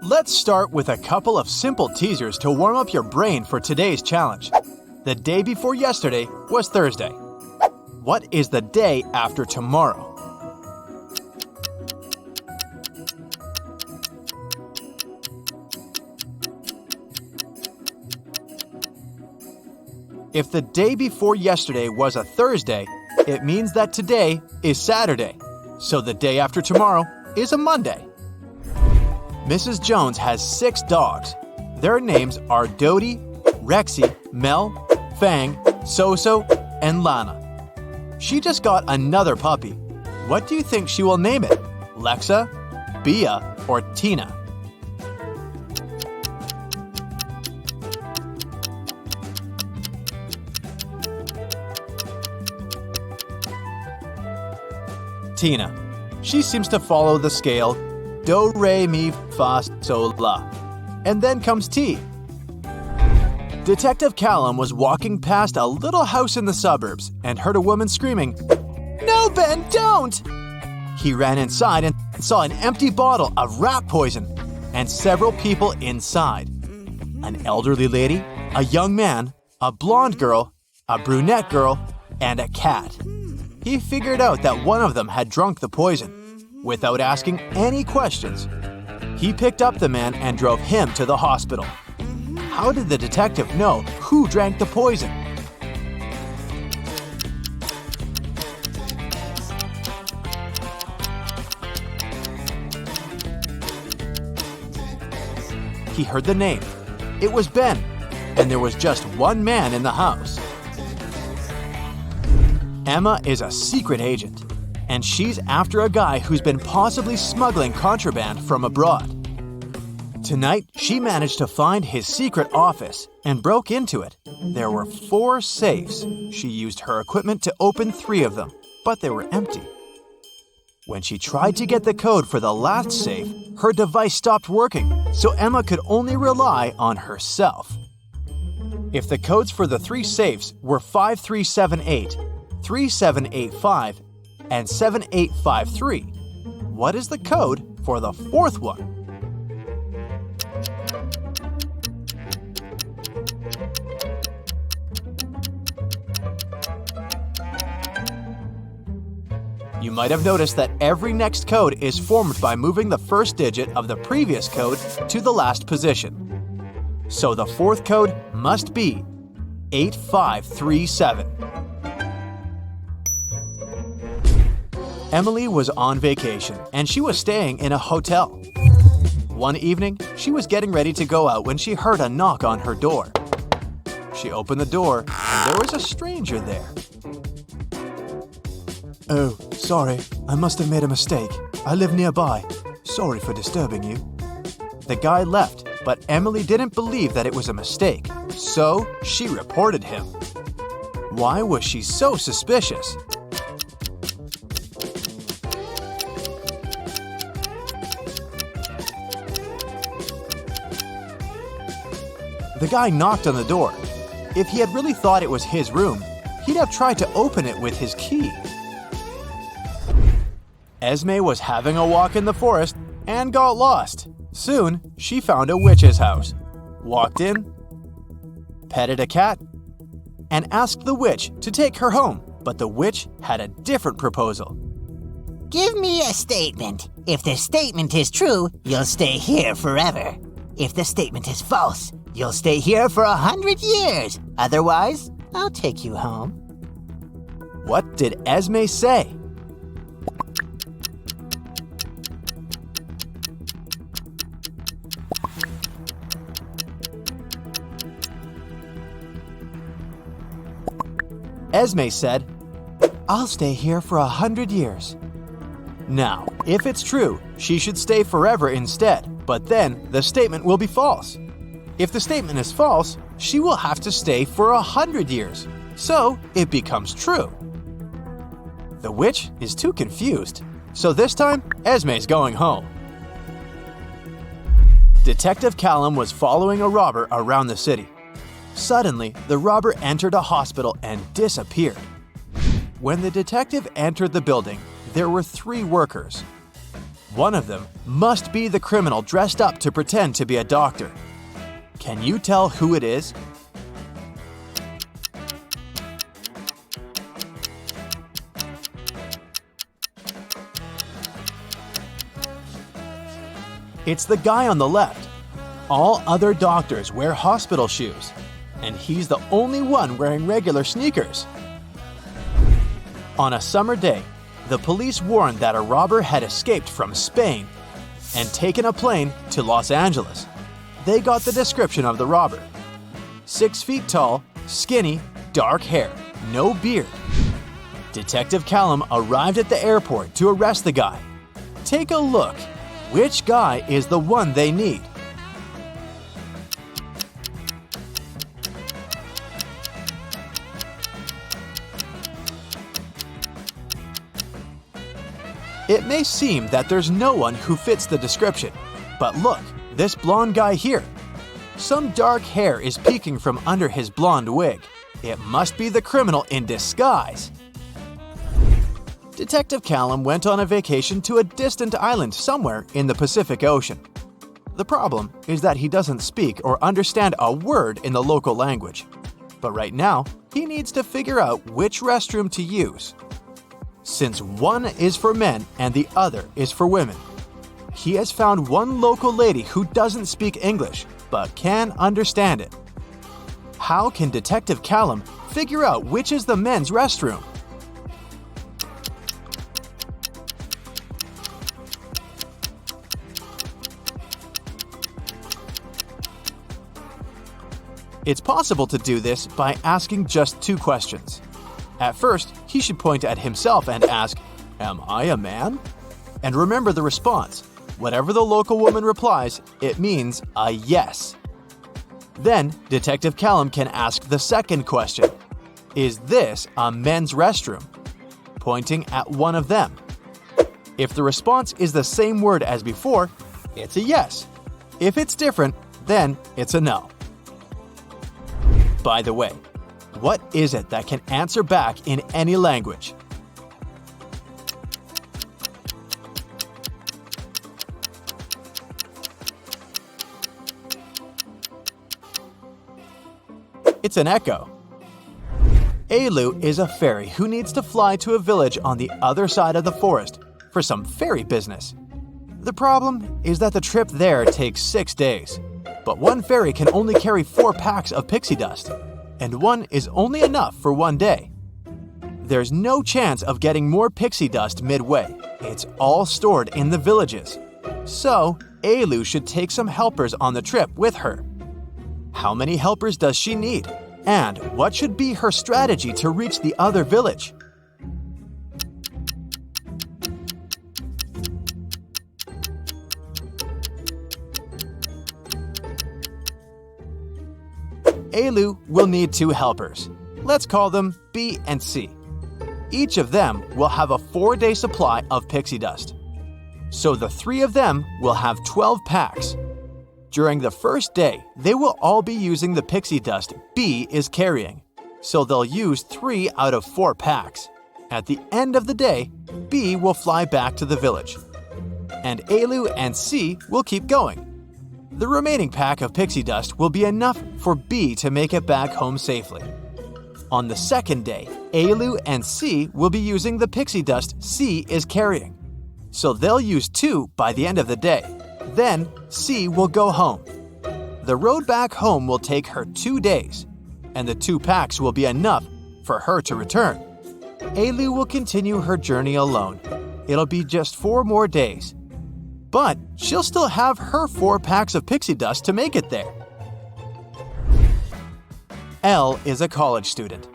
Let's start with a couple of simple teasers to warm up your brain for today's challenge. The day before yesterday was Thursday. What is the day after tomorrow? If the day before yesterday was a Thursday, it means that today is Saturday. So the day after tomorrow is a Monday. Mrs. Jones has 6 dogs. Their names are Dodie, Rexy, Mel, Fang, Soso, and Lana. She just got another puppy. What do you think she will name it? Lexa, Bia, or Tina? Tina. She seems to follow the scale do, re, mi, fa, sol, la. And then comes T. Detective Callum was walking past a little house in the suburbs and heard a woman screaming, "No, Ben, don't!" He ran inside and saw an empty bottle of rat poison and several people inside. An elderly lady, a young man, a blonde girl, a brunette girl, and a cat. He figured out that one of them had drunk the poison. Without asking any questions, he picked up the man and drove him to the hospital. How did the detective know who drank the poison? He heard the name. It was Ben, and there was just one man in the house. Emma is a secret agent, and she's after a guy who's been possibly smuggling contraband from abroad. Tonight, she managed to find his secret office and broke into it. There were 4 safes. She used her equipment to open 3 of them, but they were empty. When she tried to get the code for the last safe, her device stopped working, so Emma could only rely on herself. If the codes for the 3 safes were 5378, 3785, and 7853, what is the code for the 4th one? You might have noticed that every next code is formed by moving the first digit of the previous code to the last position. So the 4th code must be 8537. Emily was on vacation, and she was staying in a hotel. One evening, she was getting ready to go out when she heard a knock on her door. She opened the door, and there was a stranger there. "Oh, sorry, I must have made a mistake. I live nearby. Sorry for disturbing you." The guy left, but Emily didn't believe that it was a mistake, so she reported him. Why was she so suspicious? The guy knocked on the door. If he had really thought it was his room, he'd have tried to open it with his key. Esme was having a walk in the forest and got lost. Soon, she found a witch's house, walked in, petted a cat, and asked the witch to take her home. But the witch had a different proposal. "Give me a statement. If the statement is true, you'll stay here forever. If the statement is false, you'll stay here for 100 years. Otherwise, I'll take you home." What did Esme say? Esme said, "I'll stay here for 100 years. Now, if it's true, she should stay forever instead, but then the statement will be false. If the statement is false, she will have to stay for 100 years, so it becomes true. The witch is too confused, so this time, Esme's going home. Detective Callum was following a robber around the city. Suddenly, the robber entered a hospital and disappeared. When the detective entered the building, there were 3 workers. One of them must be the criminal dressed up to pretend to be a doctor. Can you tell who it is? It's the guy on the left. All other doctors wear hospital shoes, and he's the only one wearing regular sneakers. On a summer day, the police warned that a robber had escaped from Spain and taken a plane to Los Angeles. They got the description of the robber: 6 feet tall, skinny, dark hair, no beard. Detective Callum arrived at the airport to arrest the guy. Take a look. Which guy is the one they need? It may seem that there's no one who fits the description, but look, this blonde guy here. Some dark hair is peeking from under his blonde wig. It must be the criminal in disguise. Detective Callum went on a vacation to a distant island somewhere in the Pacific Ocean. The problem is that he doesn't speak or understand a word in the local language. But right now, he needs to figure out which restroom to use. Since one is for men and the other is for women, he has found one local lady who doesn't speak English but can understand it. How can Detective Callum figure out which is the men's restroom? It's possible to do this by asking just 2 questions. At first, he should point at himself and ask, "Am I a man?" And remember the response. Whatever the local woman replies, it means a yes. Then, Detective Callum can ask the second question. Is this a men's restroom? Pointing at one of them. If the response is the same word as before, it's a yes. If it's different, then it's a no. By the way, what is it that can answer back in any language? It's an echo. Ailu is a fairy who needs to fly to a village on the other side of the forest for some fairy business. The problem is that the trip there takes 6 days, but one fairy can only carry 4 packs of pixie dust, and one is only enough for 1 day. There's no chance of getting more pixie dust midway. It's all stored in the villages. So, Ailu should take some helpers on the trip with her. How many helpers does she need? And what should be her strategy to reach the other village? Ailu will need 2 helpers. Let's call them B and C. Each of them will have a 4-day supply of pixie dust. So the 3 of them will have 12 packs. During the first day, they will all be using the pixie dust B is carrying. So they'll use 3 out of 4 packs. At the end of the day, B will fly back to the village. And Ailu and C will keep going. The remaining pack of pixie dust will be enough for B to make it back home safely. On the second day, Ailu and C will be using the pixie dust C is carrying. So they'll use 2 by the end of the day. Then C will go home. The road back home will take her 2 days, and the 2 packs will be enough for her to return. Ailu will continue her journey alone. It'll be just 4 more days. But she'll still have her 4 packs of pixie dust to make it there. Elle is a college student.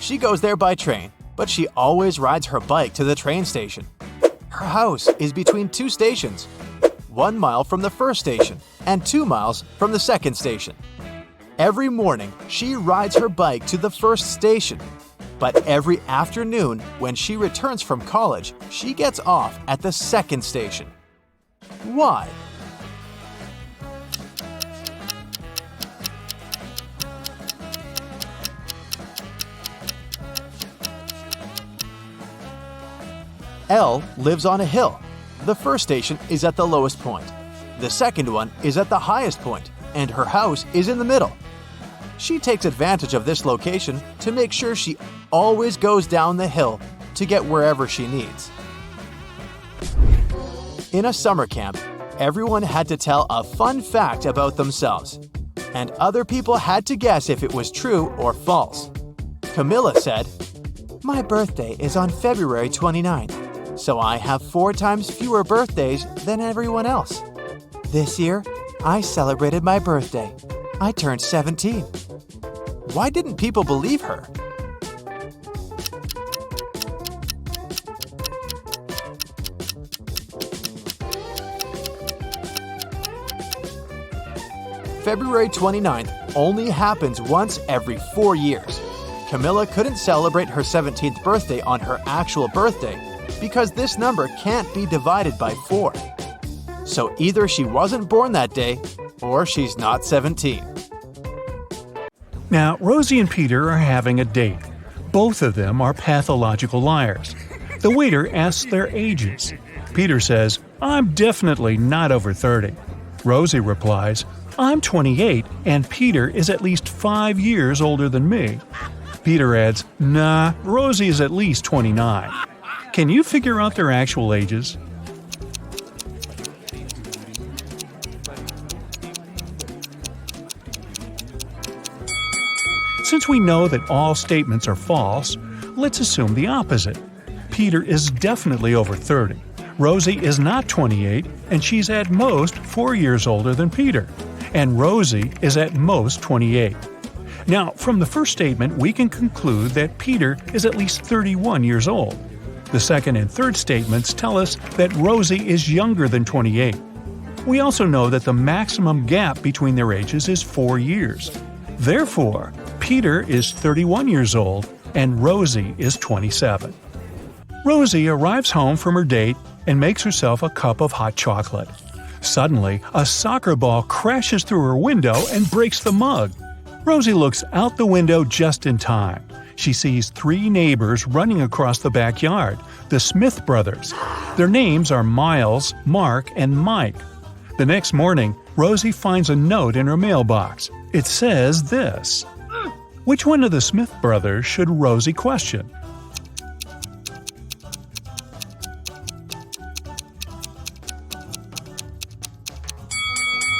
She goes there by train, but she always rides her bike to the train station. Her house is between 2 stations, 1 mile from the first station and 2 miles from the second station. Every morning, she rides her bike to the first station, but every afternoon when she returns from college, she gets off at the second station. Why? Elle lives on a hill. The first station is at the lowest point. The second one is at the highest point, and her house is in the middle. She takes advantage of this location to make sure she always goes down the hill to get wherever she needs. In a summer camp, everyone had to tell a fun fact about themselves, and other people had to guess if it was true or false. Camilla said, "My birthday is on February 29th, so I have 4 times fewer birthdays than everyone else. This year, I celebrated my birthday. I turned 17. Why didn't people believe her? February 29th only happens once every 4 years. Camilla couldn't celebrate her 17th birthday on her actual birthday because this number can't be divided by 4. So either she wasn't born that day or she's not 17. Now, Rosie and Peter are having a date. Both of them are pathological liars. The waiter asks their ages. Peter says, "I'm definitely not over 30. Rosie replies, "I'm 28 and Peter is at least 5 years older than me." Peter adds, "Nah, Rosie is at least 29. Can you figure out their actual ages?" Since we know that all statements are false, let's assume the opposite. Peter is definitely over 30. Rosie is not 28, and she's at most 4 years older than Peter. And Rosie is at most 28. Now, from the first statement, we can conclude that Peter is at least 31 years old. The second and third statements tell us that Rosie is younger than 28. We also know that the maximum gap between their ages is 4 years. Therefore, Peter is 31 years old and Rosie is 27. Rosie arrives home from her date and makes herself a cup of hot chocolate. Suddenly, a soccer ball crashes through her window and breaks the mug. Rosie looks out the window just in time. She sees 3 neighbors running across the backyard, the Smith brothers. Their names are Miles, Mark, and Mike. The next morning, Rosie finds a note in her mailbox. It says this: "Which one of the Smith brothers should Rosie question?"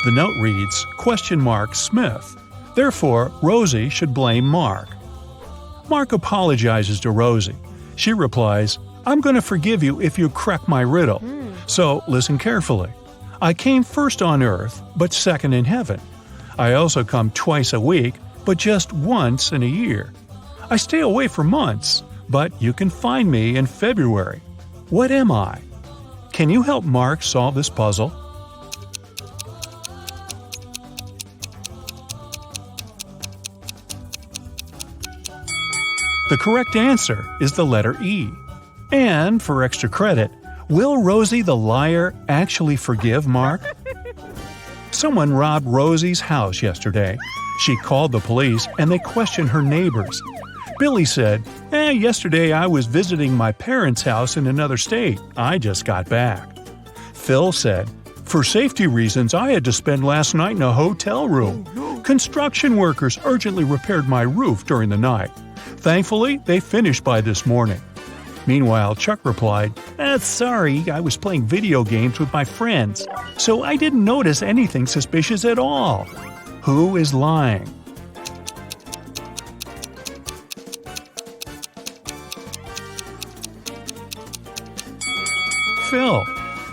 The note reads, "Smith. Therefore, Rosie should blame Mark." Mark apologizes to Rosie. She replies, "I'm going to forgive you if you crack my riddle. So listen carefully. I came first on earth, but second in heaven. I also come twice a week, but just once in a year. I stay away for months, but you can find me in February. What am I? Can you help Mark solve this puzzle?" The correct answer is the letter E. And for extra credit, will Rosie the liar actually forgive Mark? Someone robbed Rosie's house yesterday. She called the police and they questioned her neighbors. Billy said, "Yesterday I was visiting my parents' house in another state. I just got back." Phil said, "For safety reasons, I had to spend last night in a hotel room. Construction workers urgently repaired my roof during the night. Thankfully, they finished by this morning." Meanwhile, Chuck replied, "Sorry, I was playing video games with my friends, so I didn't notice anything suspicious at all." Who is lying? Phil.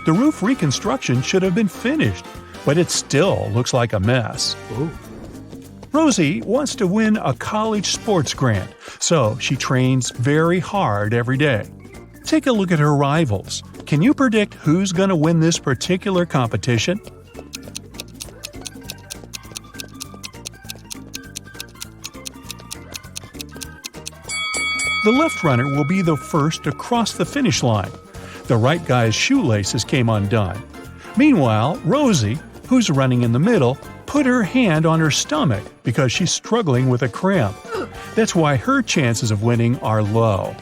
The roof reconstruction should have been finished, but it still looks like a mess. Ooh. Rosie wants to win a college sports grant, so she trains very hard every day. Take a look at her rivals. Can you predict who's going to win this particular competition? The left runner will be the first to cross the finish line. The right guy's shoelaces came undone. Meanwhile, Rosie, who's running in the middle, put her hand on her stomach because she's struggling with a cramp. That's why her chances of winning are low.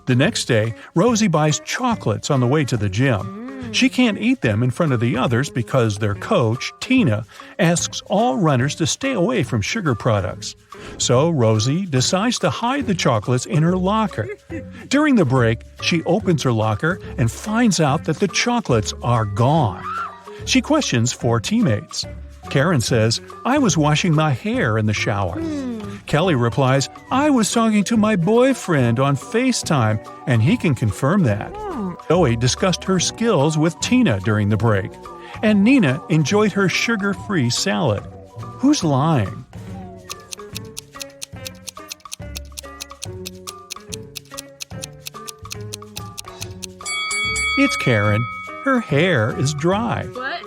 The next day, Rosie buys chocolates on the way to the gym. She can't eat them in front of the others because their coach, Tina, asks all runners to stay away from sugar products. So Rosie decides to hide the chocolates in her locker. During the break, she opens her locker and finds out that the chocolates are gone. She questions 4 teammates. Karen says, "I was washing my hair in the shower." Kelly replies, "I was talking to my boyfriend on FaceTime, and he can confirm that." Zoe discussed her skills with Tina during the break. And Nina enjoyed her sugar-free salad. Who's lying? It's Karen. Her hair is dry. What?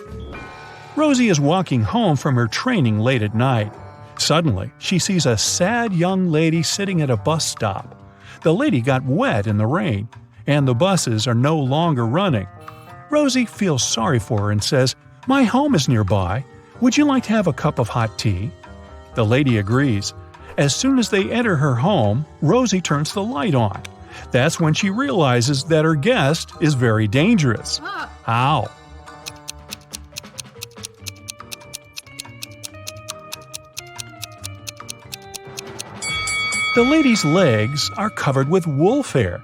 Rosie is walking home from her training late at night. Suddenly, she sees a sad young lady sitting at a bus stop. The lady got wet in the rain, and the buses are no longer running. Rosie feels sorry for her and says, "My home is nearby. Would you like to have a cup of hot tea?" The lady agrees. As soon as they enter her home, Rosie turns the light on. That's when she realizes that her guest is very dangerous. How? The lady's legs are covered with wolf hair.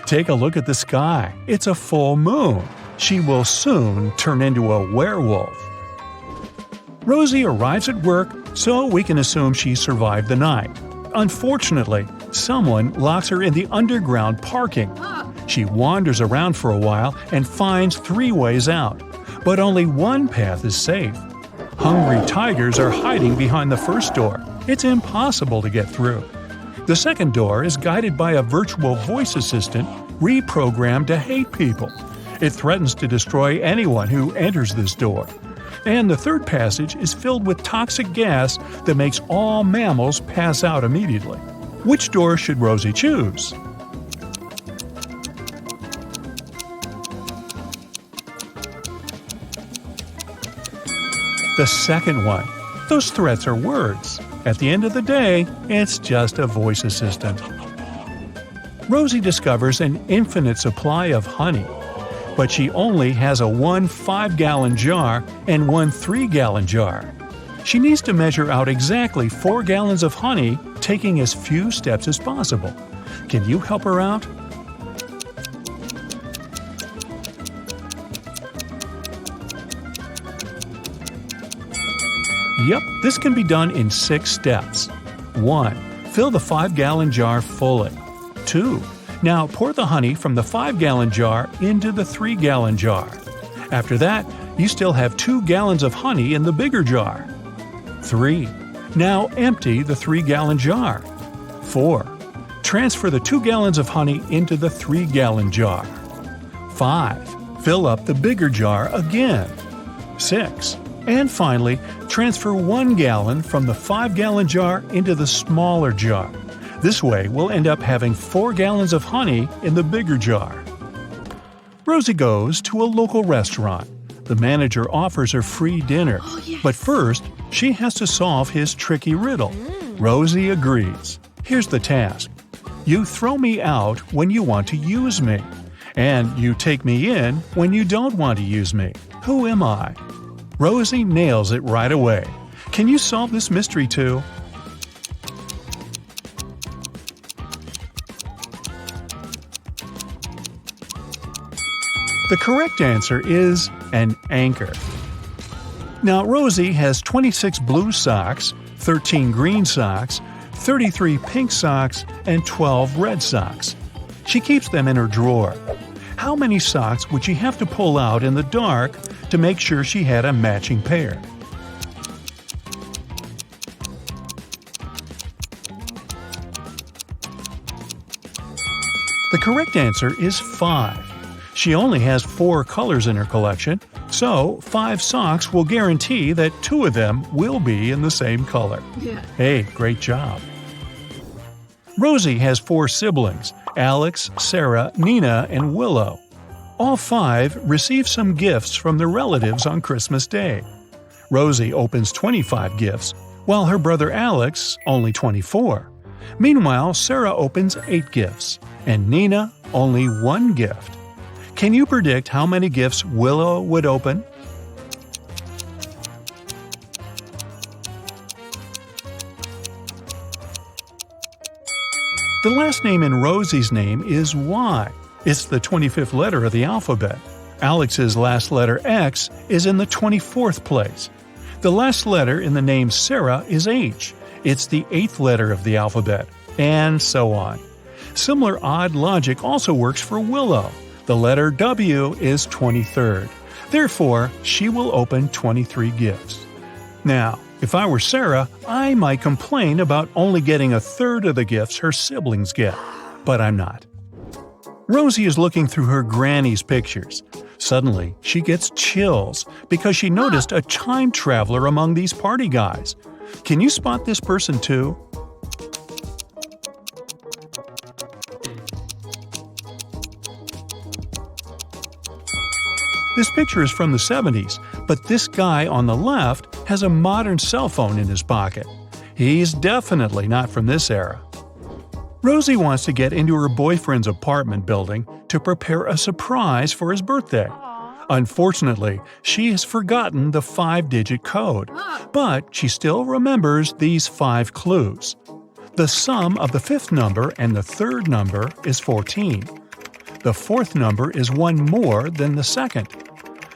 Take a look at the sky. It's a full moon. She will soon turn into a werewolf. Rosie arrives at work, so we can assume she survived the night. Unfortunately, someone locks her in the underground parking. She wanders around for a while and finds 3 ways out, but only one path is safe. Hungry tigers are hiding behind the first door. It's impossible to get through. The second door is guided by a virtual voice assistant reprogrammed to hate people. It threatens to destroy anyone who enters this door. And the third passage is filled with toxic gas that makes all mammals pass out immediately. Which door should Rosie choose? The second one. Those threats are words. At the end of the day, it's just a voice assistant. Rosie discovers an infinite supply of honey, but she only has a 1 5-gallon jar and 1 3-gallon jar. She needs to measure out exactly 4 gallons of honey, taking as few steps as possible. Can you help her out? Yep, this can be done in 6 steps. 1. Fill the 5-gallon jar fully. 2. Now pour the honey from the 5-gallon jar into the 3-gallon jar. After that, you still have 2 gallons of honey in the bigger jar. 3. Now empty the 3-gallon jar. 4. Transfer the 2 gallons of honey into the 3-gallon jar. 5. Fill up the bigger jar again. 6. And finally, transfer 1 gallon from the 5-gallon jar into the smaller jar. This way, we'll end up having 4 gallons of honey in the bigger jar. Rosie goes to a local restaurant. The manager offers her free dinner. But first, she has to solve his tricky riddle. Rosie agrees. Here's the task. You throw me out when you want to use me. And you take me in when you don't want to use me. Who am I? Rosie nails it right away. Can you solve this mystery too? The correct answer is an anchor. Now, Rosie has 26 blue socks, 13 green socks, 33 pink socks, and 12 red socks. She keeps them in her drawer. How many socks would she have to pull out in the dark to make sure she had a matching pair? The correct answer is 5. She only has 4 colors in her collection, so 5 socks will guarantee that 2 of them will be in the same color. Hey, great job. Rosie has 4 siblings: Alex, Sarah, Nina, and Willow. All 5 receive some gifts from their relatives on Christmas Day. Rosie opens 25 gifts, while her brother Alex only 24. Meanwhile, Sarah opens 8 gifts, and Nina only one gift. Can you predict how many gifts Willow would open? The last name in Rosie's name is Y. It's the 25th letter of the alphabet. Alex's last letter X is in the 24th place. The last letter in the name Sarah is H. It's the 8th letter of the alphabet, and so on. Similar odd logic also works for Willow. The letter W is 23rd. Therefore, she will open 23 gifts. Now, if I were Sarah, I might complain about only getting a third of the gifts her siblings get. But I'm not. Rosie is looking through her granny's pictures. Suddenly, she gets chills because she noticed a time traveler among these party guys. Can you spot this person too? This picture is from the 70s, but this guy on the left has a modern cell phone in his pocket. He's definitely not from this era. Rosie wants to get into her boyfriend's apartment building to prepare a surprise for his birthday. Unfortunately, she has forgotten the 5-digit code, but she still remembers these 5 clues. The sum of the 5th number and the 3rd number is 14. The 4th number is 1 more than the 2nd.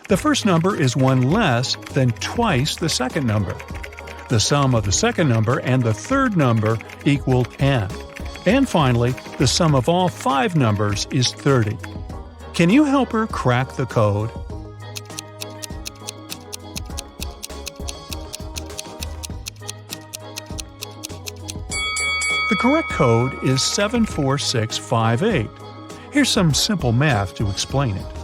The 1st number is 1 less than twice the 2nd number. The sum of the 2nd number and the 3rd number equal 10. And finally, the sum of all 5 numbers is 30. Can you help her crack the code? The correct code is 74658. Here's some simple math to explain it.